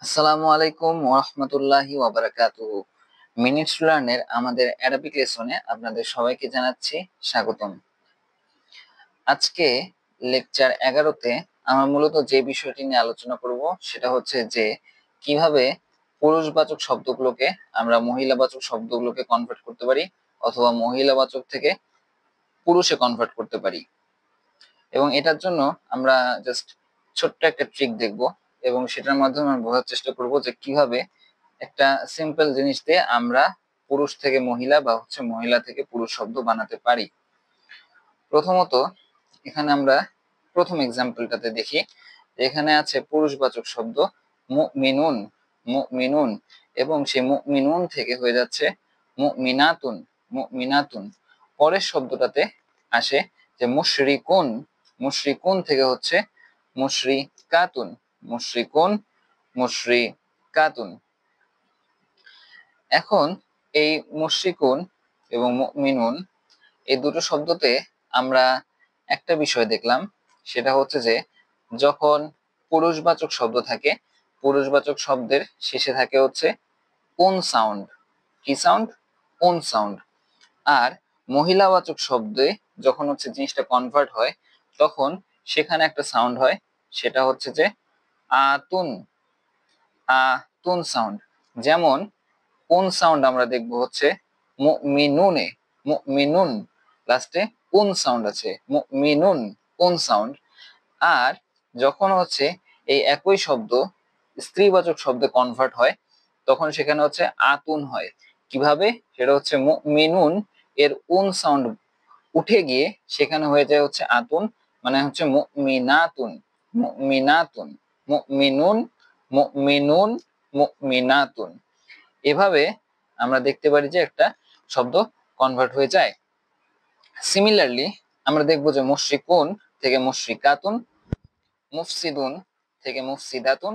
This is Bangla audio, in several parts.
আসসালামু আলাইকুম ওয়া রাহমাতুল্লাহি ওয়া বারাকাতুহু। মিনিটস লার্নের আমাদের অ্যারাবিক লেসনে আপনাদের সবাইকে জানাচ্ছি স্বাগতম। আজকে লেকচার 11তে আমরা মূলত যে বিষয়টি নিয়ে আলোচনা করব সেটা হচ্ছে যে কিভাবে পুরুষবাচক শব্দগুলোকে আমরা মহিলাবাচক শব্দগুলোকে কনভার্ট করতে পারি অথবা মহিলাবাচক থেকে পুরুষে কনভার্ট করতে পারি। এবং এটার জন্য আমরা জাস্ট ছোট্ট একটা ট্রিক দেখব এবং সেটার মাধ্যমে আমরা বোঝার চেষ্টা করব যে কিভাবে একটা সিম্পল জিনিস দিয়ে আমরা পুরুষ থেকে মহিলা বা মহিলা থেকে পুরুষ শব্দ বানাতে পারি। প্রথমত এখানে আমরা প্রথম এক্সাম্পলটাতে দেখি, এখানে আছে পুরুষবাচক শব্দ মুমিনুন। মুমিনুন এবং সেই মুমিনুন থেকে হয়ে যাচ্ছে মুমিনাতুন। মুমিনাতুন পরের শব্দটাতে আসে যে মুশরিকুন। মুশরিকুন থেকে হচ্ছে মুশরিকাতুন। মুশরিকুন, মুশরিকাতুন। এখন এই মুশরিকুন এবং মুমিনুন এই দুটো শব্দতে আমরা একটা বিষয় দেখলাম, সেটা হচ্ছে যে যখন পুরুষবাচক শব্দ থাকে, পুরুষবাচক শব্দের শেষে থাকে হচ্ছে উন সাউন্ড। কি সাউন্ড? উন সাউন্ড। আর মহিলাবাচক শব্দে যখন হচ্ছে জিনিসটা কনভার্ট হয় তখন সেখানে একটা সাউন্ড হয়, সেটা হচ্ছে যে আতুন। আতুন সাউন্ড। যেমন কোন সাউন্ড আমরা দেখবো হচ্ছে মুমিনুনে। মুমিনুন লাস্টে কোন সাউন্ড আছে, মুমিনুন কোন সাউন্ড। আর যখন হচ্ছে এই একই শব্দ স্ত্রীবাচক শব্দে কনভার্ট হয় তখন সেখানে হচ্ছে আতুন হয়। কিভাবে? সেটা হচ্ছে মুমিনুন এর উন সাউন্ড উঠে গিয়ে সেখানে হয়ে যায় হচ্ছে আতুন, মানে হচ্ছে মুমিনাতুন। মুমিনাতুন, মুমিনুন, মুমিনুন, মুমিনাতুন। এভাবে আমরা দেখতে পারি যে একটা শব্দ কনভার্ট হয়ে যায়। সিমিলারলি আমরা দেখবো যে মুশরিকুন থেকে মুশরিকাতুন, মুফসিদুন থেকে মুফসিদাতুন,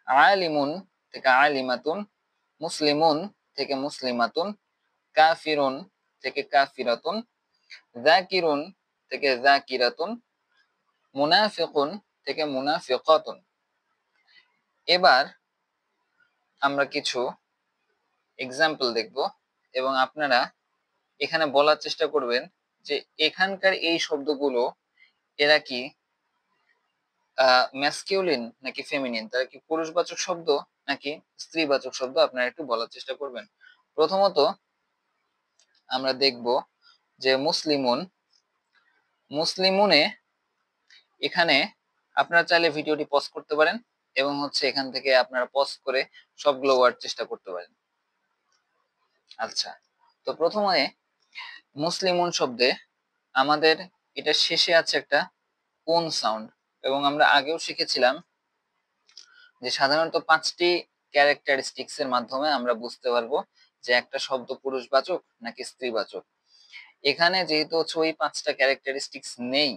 আলিমুন থেকে আলিমাতুন, মুসলিমুন থেকে মুসলিমাতুন, কাফিরুন থেকে কাফিরাতুন, যাকিরুন থেকে যাকিরাতুন, মুনাফিকুন থেকে মুনাফিকাতুন। এবার আমরা কিছু এক্সাম্পল দেখব এবং আপনারা এখানে বলার চেষ্টা করবেন যে এখানকার এই শব্দগুলো এরা কি ম্যাসকিউলিন নাকি ফেমিনিন, তারা কি পুরুষবাচক শব্দ নাকি স্ত্রীবাচক শব্দ, আপনারা একটু বলার চেষ্টা করবেন। প্রথমত আমরা দেখব যে মুসলিমুন। মুসলিমুনে এখানে আপনারা চাইলে ভিডিওটি পজ করতে পারেন এবং হচ্ছে এখান থেকে আপনারা পজ করে সবগুলো ওয়ার্ড চেষ্টা করতে পারেন। আচ্ছা, তো প্রথমে মুসলিমুন শব্দে আমাদের এটা শেষে আছে একটা কোন সাউন্ড, এবং আমরা আগেও শিখেছিলাম যে সাধারণত 5টি ক্যারেক্টারিস্টিক্স এর মাধ্যমে আমরা বুঝতে পারবো যে একটা শব্দ পুরুষবাচক নাকি স্ত্রীবাচক। এখানে যেহেতু হচ্ছে ওই 5টা ক্যারেক্টারিস্টিক্স নেই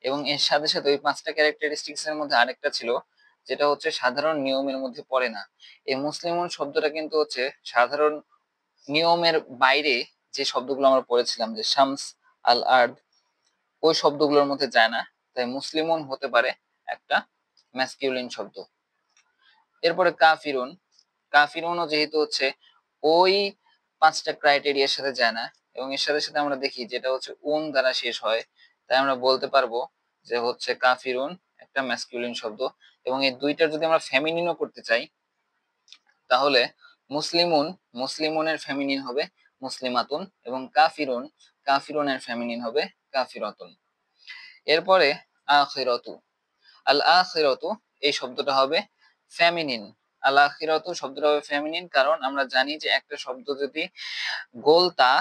এবং এর সাথে সাথে ওই 5টা ক্যারেক্টারিস্টিক্স এর মধ্যে আরেকটা ছিল যেটা হচ্ছে সাধারণ নিয়মের মধ্যে পড়ে না। এই মুসলিমুন শব্দটা কিন্তু হচ্ছে সাধারণ নিয়মের বাইরে যে শব্দগুলো আমরা পড়েছিলাম যে শামস, আল আর্দ, ওই শব্দগুলোর মধ্যে যায় না, তাই মুসলিমুন হতে পারে একটা ম্যাসকিউলিন শব্দ। এরপরে কাফিরুন। কাফিরুনও যেহেতু হচ্ছে ওই 5টা ক্রাইটেরিয়ার সাথে যায় না এবং এর সাথে সাথে আমরা দেখি যেটা হচ্ছে উন দ্বারা শেষ হয়, তাই আমরা বলতে পারবো যে হচ্ছে কাফিরুন একটা ম্যাসকিউলিন শব্দ। এবং এই দুইটার যদি আমরা ফেমিনিনও করতে চাই তাহলে মুসলিমুন, মুসলিমুনের ফেমিনিন হবে মুসলিমাতুন এবং কাফিরুন, কাফিরুনের ফেমিনিন হবে কাফিরাতুন। এরপরে আখিরাতু। আল আখিরাতু এই শব্দটা হবে ফেমিনিন। আল আখিরাতু শব্দটা হবে ফেমিনিন, কারণ আমরা জানি যে একটা শব্দ যদি গোলতা,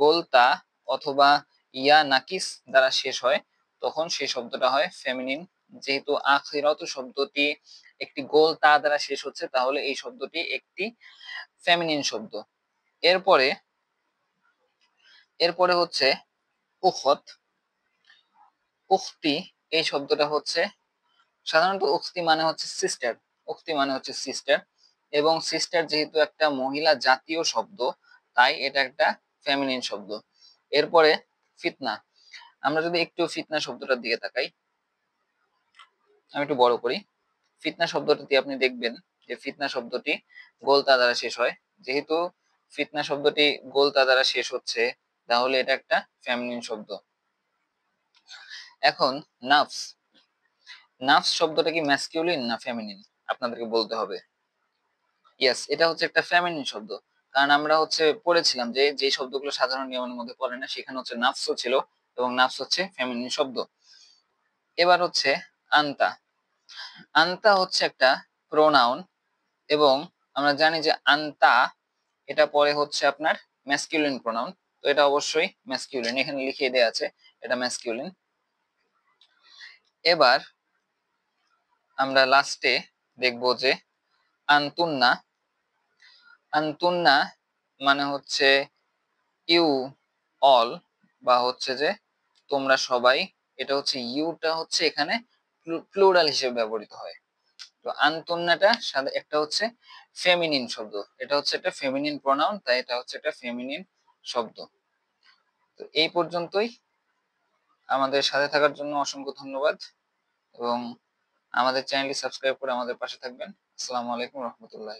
গোলতা অথবা ইয়া নাকিস দ্বারা শেষ হয় তখন সেই শব্দটা হয় ফেমিনিন। যেহেতু আখিরাতু শব্দটি একটি গোল তা দ্বারা শেষ হচ্ছে তাহলে এই শব্দটি একটি ফেমিনিন শব্দ। এরপরে এরপরে হচ্ছে উখত। উখতি এই শব্দটা হচ্ছে সাধারণত উখতি মানে হচ্ছে সিস্টার। উখতি মানে হচ্ছে সিস্টার, এবং সিস্টার যেহেতু একটা মহিলা জাতীয় শব্দ তাই এটা একটা ফেমিনিন শব্দ। এরপরে ফিতনা। আমরা যদি একটু ফিতনা শব্দটার দিকে তাকাই, আমি একটু বড় করি, ফিতনা শব্দটাতে আপনি দেখবেন যে ফিতনা শব্দটি গোলতা দ্বারা শেষ হয়। যেহেতু ফিতনা শব্দটি গোলতা দ্বারা শেষ হচ্ছে, তাহলে এটা একটা ফেমিনিন শব্দ। এখন নাফস, নাফস শব্দটা কি ম্যাসকিউলিন না ফেমিনিন আপনাদেরকে বলতে হবে। ইয়েস, এটা হচ্ছে একটা ফেমিনিন শব্দ। কারণ আমরা হচ্ছে পড়েছিলাম যে যে শব্দগুলো সাধারণ নিয়মের মধ্যে পড়ে না, সেখানে হচ্ছে নাফসও ছিল, এবং নাফস হচ্ছে ফেমিনিন শব্দ। এবার হচ্ছে আন্তা। আন্তা হচ্ছে একটা প্রোনাউন, এবং আমরা জানি যে আন্তা এটা পরে হচ্ছে আপনার ম্যাসকিউলিন প্রোনাউন। তো এটা অবশ্যই ম্যাসকিউলিন, এখানে লিখিয়ে দেওয়া আছে এটা ম্যাসকিউলিন। এবার আমরা লাস্টে দেখব যে আন্তুন্না। আন্তুন্না মানে হচ্ছে ইউ অল, বা হচ্ছে যে তোমরা সবাই। এটা হচ্ছে ইউটা হচ্ছে এখানে প্লুরাল হিসেবে ব্যবহৃত হয়। তো আন্তন্নাটা একটা হচ্ছে ফেমিনিন শব্দ, এটা হচ্ছে একটা ফেমিনিন প্রোনাউন, তাই এটা হচ্ছে একটা ফেমিনিন শব্দ। তো এই পর্যন্তই। আমাদের সাথে থাকার জন্য অসংখ্য ধন্যবাদ, এবং আমাদের চ্যানেলটি সাবস্ক্রাইব করে আমাদের পাশে থাকবেন। আসসালামু আলাইকুম রহমতুল্লাহ।